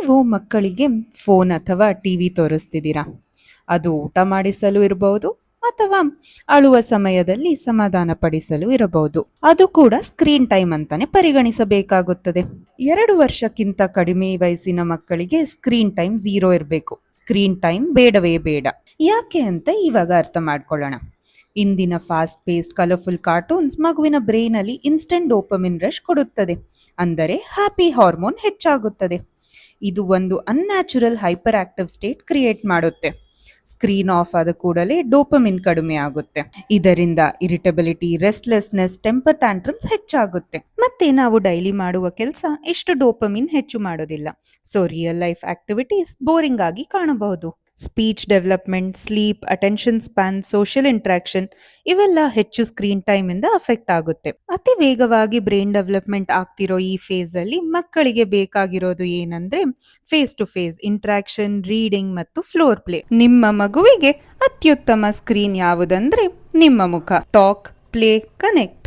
ನೀವು ಮಕ್ಕಳಿಗೆ ಫೋನ್ ಅಥವಾ ಟಿವಿ ತೋರಿಸ್ತಿದ್ದೀರಾ. ಅದು ಊಟ ಮಾಡಿಸಲು ಇರಬಹುದು ಅಥವಾ ಅಳುವ ಸಮಯದಲ್ಲಿ ಸಮಾಧಾನ ಪಡಿಸಲು ಇರಬಹುದು. ಅದು ಕೂಡ ಸ್ಕ್ರೀನ್ ಟೈಮ್ ಅಂತಾನೆ ಪರಿಗಣಿಸಬೇಕಾಗುತ್ತದೆ. 2 ವರ್ಷಕ್ಕಿಂತ ಕಡಿಮೆ ವಯಸ್ಸಿನ ಮಕ್ಕಳಿಗೆ ಸ್ಕ್ರೀನ್ ಟೈಮ್ 0 ಇರಬೇಕು. ಸ್ಕ್ರೀನ್ ಟೈಮ್ ಬೇಡವೇ ಬೇಡ. ಯಾಕೆ ಅಂತ ಇವಾಗ ಅರ್ಥ ಮಾಡ್ಕೊಳ್ಳೋಣ. ಇಂದಿನ ಫಾಸ್ಟ್ ಪೇಸ್ಡ್ ಕಲರ್ಫುಲ್ ಕಾರ್ಟೂನ್ಸ್ ಮಗುವಿನ ಬ್ರೈನ್ ಅಲ್ಲಿ ಇನ್ಸ್ಟೆಂಟ್ ಡೋಪಮಿನ್ ರಶ್ ಕೊಡುತ್ತದೆ. ಅಂದರೆ ಹ್ಯಾಪಿ ಹಾರ್ಮೋನ್ ಹೆಚ್ಚಾಗುತ್ತದೆ. ಇದು ಒಂದು unnatural hyper active state create ಮಾಡುತ್ತೆ. ಸ್ಕ್ರೀನ್ ಆಫ್ ಆದ ಕೂಡಲೇ ಡೋಪಮಿನ್ ಕಡಿಮೆ ಆಗುತ್ತೆ. ಇದರಿಂದ ಇರಿಟಬಿಲಿಟಿ, ರೆಸ್ಟ್ಲೆಸ್ನೆಸ್, ಟೆಂಪರ್ ಟ್ಯಾಂಟ್ರಮ್ಸ್ ಹೆಚ್ಚಾಗುತ್ತೆ. ಮತ್ತೆ ನಾವು ಡೈಲಿ ಮಾಡುವ ಕೆಲಸ ಇಷ್ಟು ಡೋಪಮಿನ್ ಹೆಚ್ಚು ಮಾಡೋದಿಲ್ಲ. So real life activities boring ಆಗಿ ಕಾಣಬಹುದು. Speech development, sleep, attention span, social interaction ಇವೆಲ್ಲ ಹೆಚ್ಚು ಸ್ಕ್ರೀನ್ ಟೈಮ್ ಇಂದ ಅಫೆಕ್ಟ್ ಆಗುತ್ತೆ. ಅತಿ ವೇಗವಾಗಿ ಬ್ರೈನ್ ಡೆವಲಪ್ಮೆಂಟ್ ಆಗ್ತಿರೋ ಈ ಫೇಸ್ ಅಲ್ಲಿ ಮಕ್ಕಳಿಗೆ ಬೇಕಾಗಿರೋದು ಏನಂದ್ರೆ face to face interaction, reading ಮತ್ತು ಫ್ಲೋರ್ ಪ್ಲೇ. ನಿಮ್ಮ ಮಗುವಿಗೆ ಅತ್ಯುತ್ತಮ ಸ್ಕ್ರೀನ್ ಯಾವುದಂದ್ರೆ ನಿಮ್ಮ ಮುಖ. Talk, play, connect.